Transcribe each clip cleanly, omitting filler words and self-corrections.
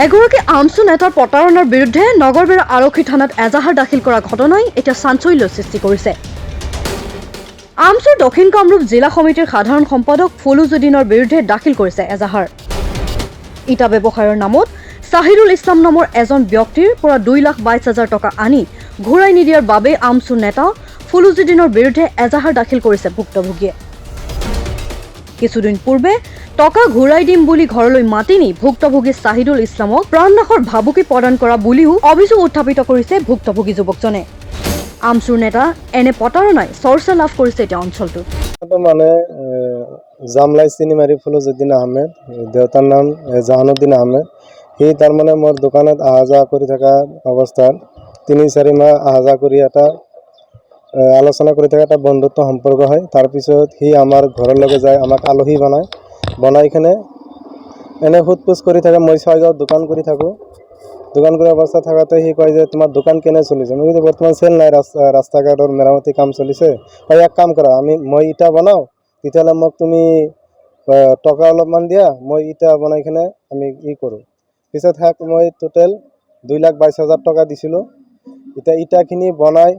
এগৰাকী আমচু নেতাৰ প্ৰতাৰণাৰ বিৰুদ্ধে নগৰবেৰা আৰক্ষী থানাত এজাহাৰ দাখিল কৰা ঘটনাই এতিয়া চাঞ্চল্যৰ সৃষ্টি কৰিছে। আমচুৰ দক্ষিণ কামৰূপ জিলা সমিতিৰ সাধাৰণ সম্পাদক ফুলুজুদ্দিনৰ বিৰুদ্ধে দাখিল কৰিছে এজাহাৰ। ইটা ব্যৱসায়ৰ নামত চাহিৰুল ইছলাম নামৰ এজন ব্যক্তিৰ পৰা 2,22,000 টকা আনি ঘূৰাই নিদিয়াৰ বাবে আমচুৰ নেতা ফুলুজুদ্দিনৰ বিৰুদ্ধে এজাহাৰ দাখিল কৰিছে ভুক্তভোগীয়ে। কিছুদিন পূৰ্বে টকা ঘূৰাই দিম বুলি ঘৰলৈ মাতি নি ভুক্তভোগী চাহিদুল ইছলামক প্ৰাণনাশৰ ভাবুকি প্ৰদান কৰা বুলিও অভিযোগ উত্থাপিত কৰিছে ভুক্তভোগী যুৱকজনে। আমচুৰ নেতা এনে প্ৰতাৰণাই চৰ্চা লাভ কৰিছে এতিয়া অঞ্চলটোত। মানে জামলাই চিনি মাৰি ফুলুজুদ্দিন আহমেদ, দেউতাৰ নাম জাহানুদ্দিন আহমেদ। সি তাৰমানে মোৰ দোকানত অহা যোৱা কৰি থকা অৱস্থাত 3-4 মাহ অহা যোৱা কৰি এটা আলোচনা কৰি থকা এটা বন্ধুত্ব সম্পৰ্ক হয়। তাৰপিছত সি আমাৰ ঘৰলৈকে যায়, আমাক আলহী বনাই কিনে এনে সোধ-পোছ কৰি থাকে। মই 6 গাঁৱত দোকান কৰি থাকোঁ। দোকান কৰি অৱস্থা থাকোঁতে সি কয় যে তোমাৰ দোকান কেনে চলিছে? মই কিন্তু বৰ্তমান চেল নাই, ৰাস্তা ঘাটৰ মেৰামতি কাম চলিছে। হয়, এক কাম কৰা, মই ইটা বনাওঁ, তেতিয়াহ'লে মোক তুমি টকা অলপমান দিয়া, মই ইটা বনাই কিনে আমি কৰোঁ। পিছত মই টোটেল 2,22,000 টকা দিছিলোঁ। এতিয়া ইটাখিনি বনাই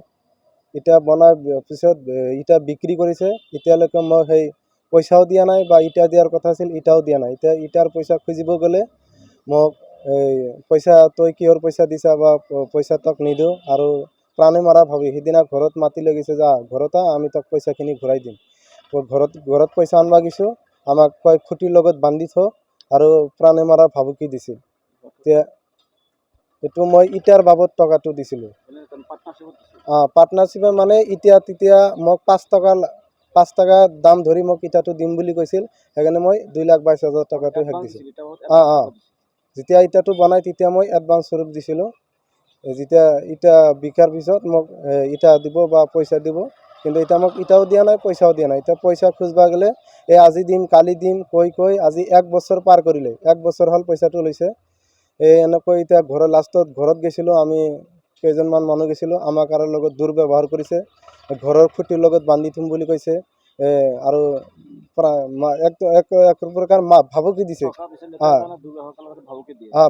পিছত ইটা বিক্ৰী কৰিছে। এতিয়ালৈকে মই সেই পইচাও দিয়া নাই, বা ইটা দিয়াৰ কথা আছিল, ইটাও দিয়া নাই। এতিয়া ইটাৰ পইচা খুজিব গ'লে মোক পইচা তই কিহৰ পইচা দিছা, বা পইচা তোক নিদিওঁ, আৰু প্ৰাণে মাৰা ভাবি সিদিনা ঘৰত মাতি লৈ গৈছে, যা ঘৰত আমি তোক পইচাখিনি ঘূৰাই দিম। ঘৰত পইচা আনবা গৈছোঁ, আমাক কয় খুঁটিৰ লগত বান্ধি থ, আৰু প্ৰাণে মাৰা ভাবুকি দিছিল। এতিয়া এইটো মই ইটাৰ বাবদ টকাটো দিছিলোঁ। পাৰ্টনাৰশ্বিপে মানে তেতিয়া মোক 5 টকা দাম ধৰি মোক ইটাটো দিম বুলি কৈছিল। সেইকাৰণে মই 2,22,000 টকাটো শেষ দিছিলোঁ। যেতিয়া ইটাটো বনাই তেতিয়া মই এডভান্স স্বৰূপ দিছিলোঁ। যেতিয়া ইটা বিকাৰ পিছত মোক ইটা দিব বা পইচা দিব, কিন্তু এতিয়া মোক ইটাও দিয়া নাই, পইচাও দিয়া নাই। এতিয়া পইচা খুজিবা গ'লে আজি দিম, কালি দিম কৈ আজি 1 বছৰ পাৰ কৰিলে। 1 বছৰ হ'ল পইচাটো লৈছে। এনেকৈ এতিয়া লাষ্টত ঘৰত গৈছিলোঁ, আমি কেইজনমান মানুহ গৈছিলোঁ, আমাক আৰু লগত দুৰ্ব্যৱহাৰ কৰিছে। ঘৰৰ খুঁটিৰ লগত বান্ধি থ'ম বুলি কৈছে, আৰু এক প্ৰকাৰ ভাবুকি দিছে।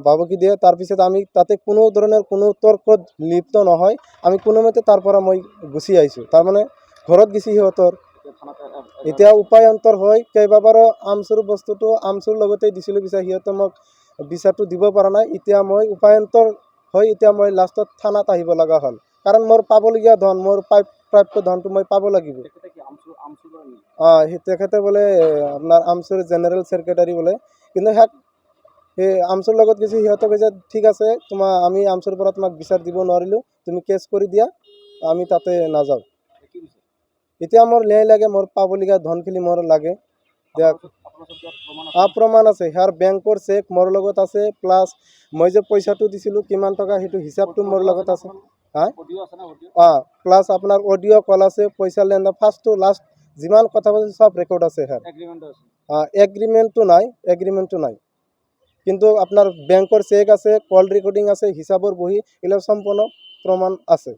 ভাবুকি দিয়ে। তাৰপিছত আমি তাতে কোনো ধৰণৰ কোনো তৰ্কত লিপ্ত নহয়, আমি কোনোমতে তাৰ পৰা মই গুচি আহিছোঁ। তাৰমানে ঘৰত গেছি সিহঁতৰ। এতিয়া উপায়ন্তৰ হয় কেইবাবাৰো আমচুৰ বস্তুটো আমচুৰ লগতে দিছিলোঁ বিচাৰ, সিহঁতে মোক বিচাৰটো দিব পৰা নাই। এতিয়া মই উপায়ন্তৰ হয়, এতিয়া মই লাষ্টত থানাত আহিব লগা হ'ল, কাৰণ মোৰ পাবলগীয়া ধন, মোৰ প্ৰাপ্য ধনটো মই পাব লাগিব। তেখেতে বোলে আপোনাৰ আমচুৰ জেনেৰেল ছেক্ৰেটাৰী বোলে। কিন্তু সেই আমচুৰ লগত গৈছে, সিহঁতে কৈছে ঠিক আছে, আমি আমচুৰ পৰা তোমাক বিচাৰ দিব নোৱাৰিলোঁ, তুমি কেছ কৰি দিয়া, আমি তাতে নাযাওঁ। এতিয়া মোৰ ন্যায় লাগে, মোৰ পাবলগীয়া ধনখিনি মোৰ লাগে। প্ৰমাণ আছে, ইয়াৰ বেংকৰ চেক মোৰ লগত আছে, প্লাছ মই যে পইচাটো দিছিলোঁ কিমান টকা, সেইটো হিচাপটো মোৰ লগত আছে। প্লাছ আপোনাৰ অডিঅ' কল আছে, পইচা লেনদেন ফাৰ্ষ্ট টু লাষ্ট যিমান কথা পাতিছোঁ চব ৰেকৰ্ড আছে। এগ্ৰিমেণ্টটো নাই, কিন্তু আপোনাৰ বেংকৰ চেক আছে, কল ৰেকৰ্ডিং আছে, হিচাপৰ বহি, এইবিলাক সম্পূৰ্ণ প্ৰমাণ আছে।